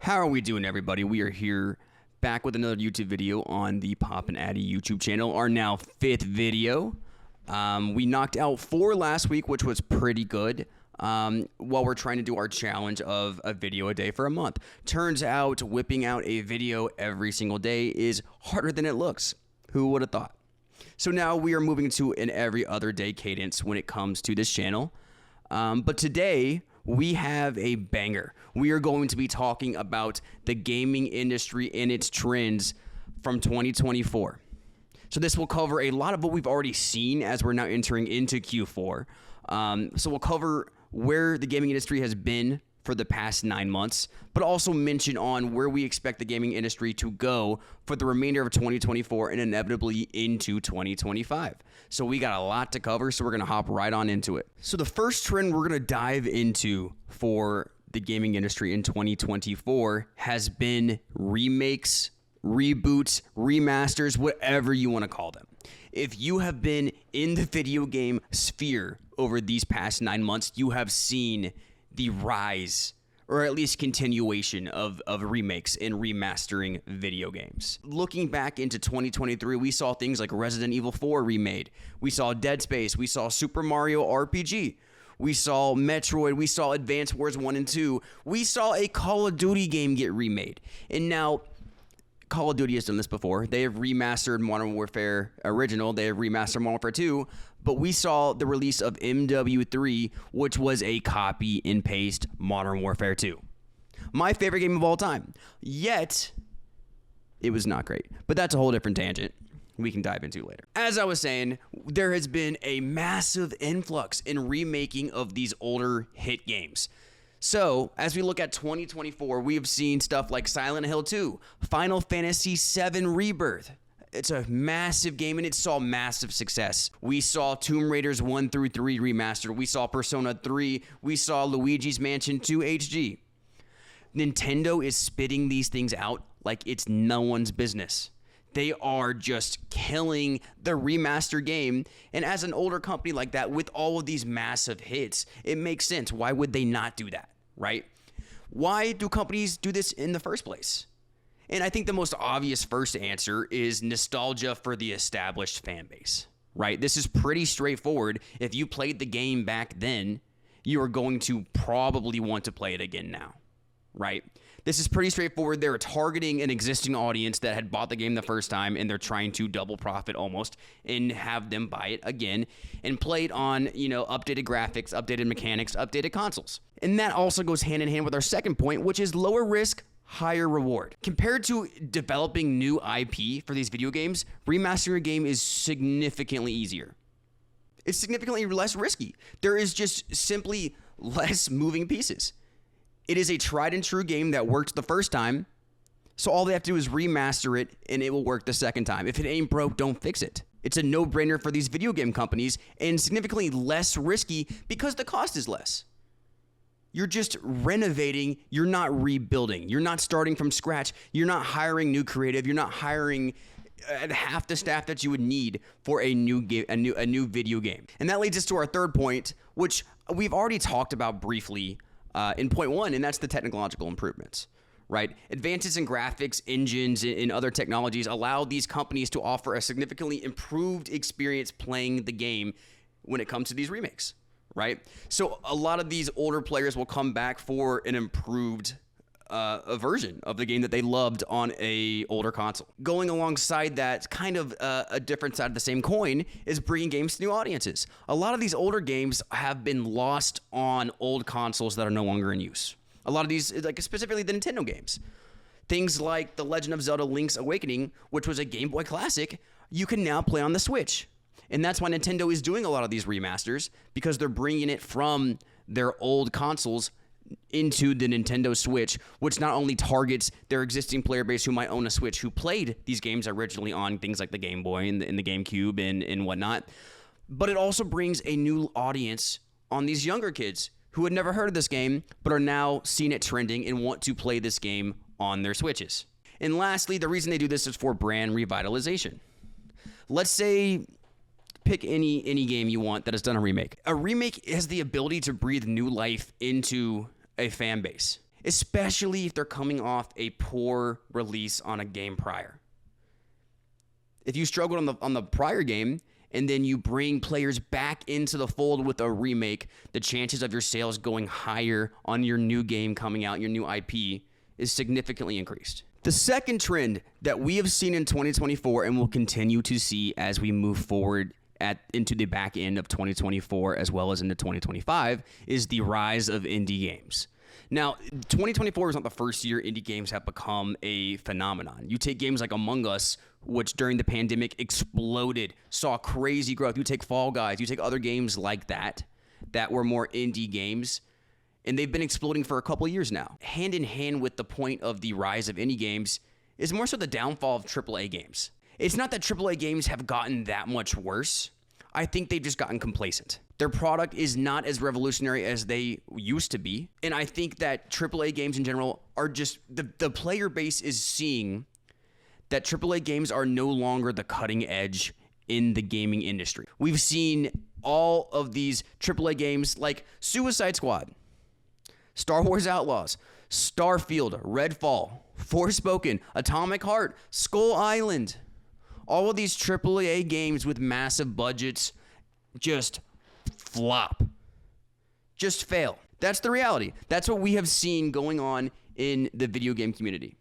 How are we doing, everybody? We are here back with another YouTube video on the Pop and Addy YouTube channel, our now 5th video. We knocked out 4 last week, which was pretty good, while we're trying to do our challenge of a video a day for a month. Turns out whipping out a video every single day is harder than it looks. Who would have thought? So now we are moving to an every other day cadence when it comes to this channel. But today we have a banger. We are going to be talking about the gaming industry and its trends from 2024. So this will cover a lot of what we've already seen as we're now entering into Q4. So we'll cover where the gaming industry has been for the past 9 months, but also mention on where we expect the gaming industry to go for the remainder of 2024 and inevitably into 2025. So we got a lot to cover, so we're going to hop right on into it. So the first trend we're going to dive into for the gaming industry in 2024 has been remakes, reboots, remasters, whatever you want to call them. If you have been in the video game sphere over these past 9 months, you have seen the rise, or at least continuation of remakes and remastering video games. Looking back into 2023, we saw things like Resident Evil 4 remade. We saw Dead Space. We saw Super Mario RPG. We saw Metroid. We saw Advance Wars 1 and 2. We saw a Call of Duty game get remade. And now, Call of Duty has done this before. They have remastered Modern Warfare Original. They have remastered Modern Warfare 2. But we saw the release of MW3, which was a copy and paste Modern Warfare 2. My favorite game of all time. Yet, it was not great. But that's a whole different tangent we can dive into later. As I was saying, there has been a massive influx in remaking of these older hit games. So, as we look at 2024, we have seen stuff like Silent Hill 2, Final Fantasy VII Rebirth. It's a massive game, and it saw massive success. We saw Tomb Raiders 1 through 3 remastered. We saw Persona 3. We saw Luigi's Mansion 2 HD. Nintendo is spitting these things out like it's no one's business. They are just killing the remaster game. And as an older company like that, with all of these massive hits, it makes sense. Why would they not do that, right? Why do companies do this in the first place? And I think the most obvious first answer is nostalgia for the established fan base, right? This is pretty straightforward. If you played the game back then, you are going to probably want to play it again now, right? This is pretty straightforward. They're targeting an existing audience that had bought the game the first time, and they're trying to double profit almost and have them buy it again and play it on, updated graphics, updated mechanics, updated consoles. And that also goes hand in hand with our second point, which is lower risk, higher reward. Compared to developing new IP for these video games, remastering a game is significantly easier. It's significantly less risky. There is just simply less moving pieces. It is a tried and true game that worked the first time, so all they have to do is remaster it and it will work the second time. If it ain't broke, don't fix it. It's a no-brainer for these video game companies and significantly less risky because the cost is less. You're just renovating, you're not rebuilding. You're not starting from scratch. You're not hiring new creative. You're not hiring half the staff that you would need for a new video game. And that leads us to our third point, which we've already talked about briefly in point 1, and that's the technological improvements, right? Advances in graphics, engines, and other technologies allow these companies to offer a significantly improved experience playing the game when it comes to these remakes, right? So a lot of these older players will come back for an improved a version of the game that they loved on a older console. Going alongside that, kind of a different side of the same coin, is bringing games to new audiences. A lot of these older games have been lost on old consoles that are no longer in use. A lot of these, like specifically the Nintendo games. Things like The Legend of Zelda Link's Awakening, which was a Game Boy classic, you can now play on the Switch. And that's why Nintendo is doing a lot of these remasters, because they're bringing it from their old consoles into the Nintendo Switch, which not only targets their existing player base who might own a Switch who played these games originally on things like the Game Boy and the GameCube and whatnot, but it also brings a new audience on these younger kids who had never heard of this game but are now seeing it trending and want to play this game on their Switches. And lastly, the reason they do this is for brand revitalization. Let's say pick any game you want that has done a remake. A remake has the ability to breathe new life into a fan base. especially if they're coming off a poor release on a game prior. If you struggled on the prior game and then you bring players back into the fold with a remake, the chances of your sales going higher on your new game coming out, your new IP, is significantly increased. The second trend that we have seen in 2024 and will continue to see as we move forward into the back end of 2024 as well as into 2025 is the rise of indie games. Now, 2024 is not the first year indie games have become a phenomenon. You take games like Among Us, which during the pandemic exploded, saw crazy growth. You take Fall Guys, you take other games like that were more indie games, and they've been exploding for a couple years now. Hand in hand with the point of the rise of indie games is more so the downfall of AAA games. It's not that AAA games have gotten that much worse. I think they've just gotten complacent. Their product is not as revolutionary as they used to be. And I think that AAA games in general are just, the player base is seeing that AAA games are no longer the cutting edge in the gaming industry. We've seen all of these AAA games like Suicide Squad, Star Wars Outlaws, Starfield, Redfall, Forspoken, Atomic Heart, Skull Island. All of these AAA games with massive budgets just flop, just fail. That's the reality. That's what we have seen going on in the video game community.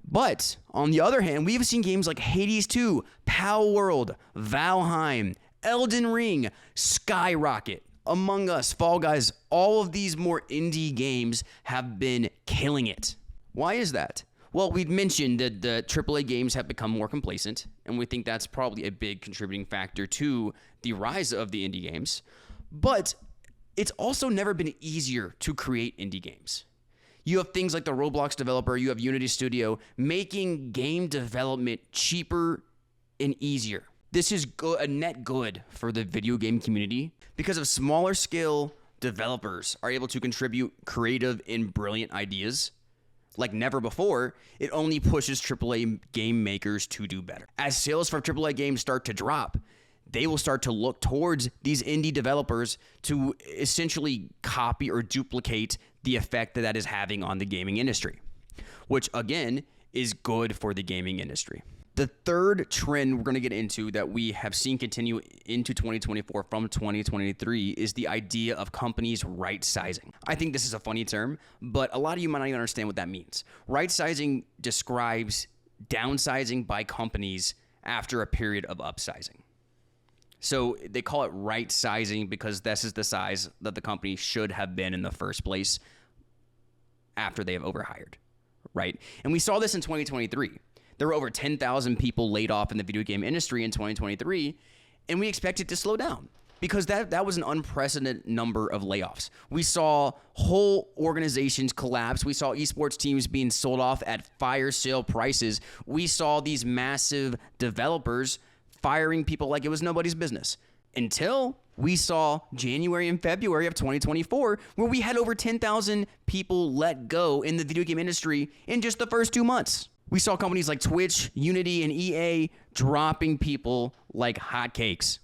But on the other hand, we have seen games like Hades 2, Palworld, Valheim, Elden Ring, Skyrocket, Among Us, Fall Guys. All of these more indie games have been killing it. Why is that? Well, we've mentioned that the AAA games have become more complacent, and we think that's probably a big contributing factor to the rise of the indie games. But it's also never been easier to create indie games. You have things like the Roblox developer, you have Unity Studio, making game development cheaper and easier. This is a net good for the video game community because of smaller scale developers are able to contribute creative and brilliant ideas like never before. It only pushes AAA game makers to do better. As sales for AAA games start to drop, they will start to look towards these indie developers to essentially copy or duplicate the effect that is having on the gaming industry, which again is good for the gaming industry. The third trend we're going to get into that we have seen continue into 2024 from 2023 is the idea of companies right-sizing. I think this is a funny term, but a lot of you might not even understand what that means. Right-sizing describes downsizing by companies after a period of upsizing. So they call it right-sizing because this is the size that the company should have been in the first place after they have overhired, right? And we saw this in 2023. There were over 10,000 people laid off in the video game industry in 2023, and we expect it to slow down because that was an unprecedented number of layoffs. We saw whole organizations collapse. We saw esports teams being sold off at fire sale prices. We saw these massive developers firing people like it was nobody's business until we saw January and February of 2024, where we had over 10,000 people let go in the video game industry in just the first 2 months. We saw companies like Twitch, Unity, and EA dropping people like hotcakes.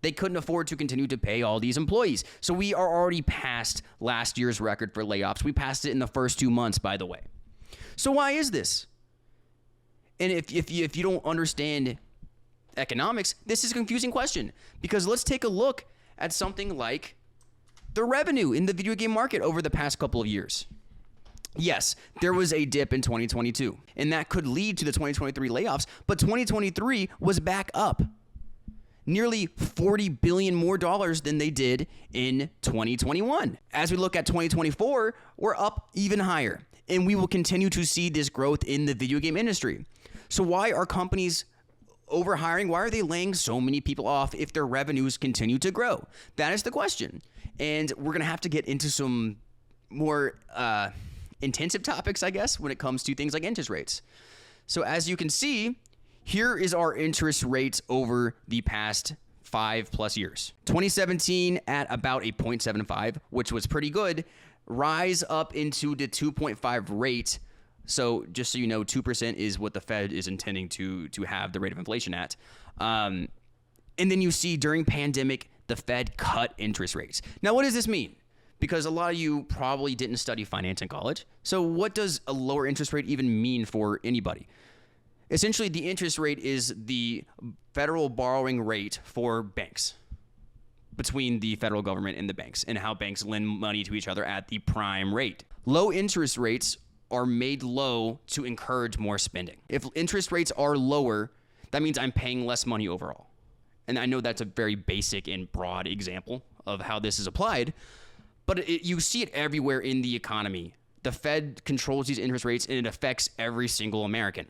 They couldn't afford to continue to pay all these employees. So we are already past last year's record for layoffs. We passed it in the first 2 months, by the way. So why is this? And if you don't understand economics, this is a confusing question. Because let's take a look at something like the revenue in the video game market over the past couple of years. Yes, there was a dip in 2022, and that could lead to the 2023 layoffs, but 2023 was back up. Nearly $40 billion more than they did in 2021. As we look at 2024, we're up even higher, and we will continue to see this growth in the video game industry. So why are companies overhiring? Why are they laying so many people off if their revenues continue to grow? That is the question. And we're going to have to get into some more intensive topics, I guess, when it comes to things like interest rates. So as you can see, here is our interest rates over the past 5+ years. 2017 at about a 0.75, which was pretty good. Rise up into the 2.5 rate. So just so you know, 2% is what the Fed is intending to have the rate of inflation at. And then you see during pandemic, the Fed cut interest rates. Now, what does this mean? because a lot of you probably didn't study finance in college. So what does a lower interest rate even mean for anybody? Essentially, the interest rate is the federal borrowing rate for banks, between the federal government and the banks, and how banks lend money to each other at the prime rate. Low interest rates are made low to encourage more spending. If interest rates are lower, that means I'm paying less money overall. And I know that's a very basic and broad example of how this is applied, but you see it everywhere in the economy. The Fed controls these interest rates, and it affects every single American.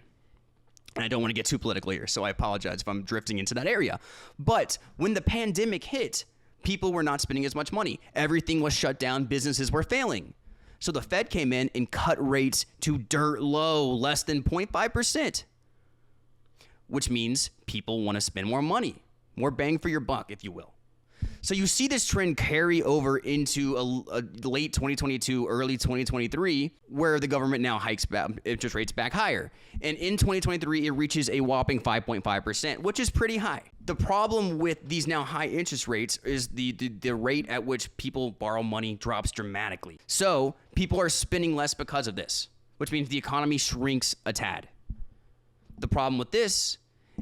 And I don't want to get too political here, so I apologize if I'm drifting into that area. But when the pandemic hit, people were not spending as much money. Everything was shut down. Businesses were failing. So the Fed came in and cut rates to dirt low, less than 0.5%, which means people want to spend more money, more bang for your buck, if you will. So you see this trend carry over into a late 2022, early 2023, where the government now hikes interest rates back higher. And in 2023, it reaches a whopping 5.5%, which is pretty high. The problem with these now high interest rates is the rate at which people borrow money drops dramatically. So people are spending less because of this, which means the economy shrinks a tad. The problem with this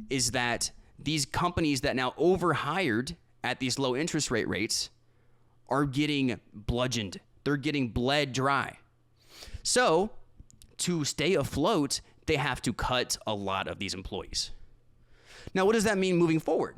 is that these companies that now overhired at these low interest rates are getting bludgeoned. They're getting bled dry. So to stay afloat, they have to cut a lot of these employees. Now, what does that mean moving forward?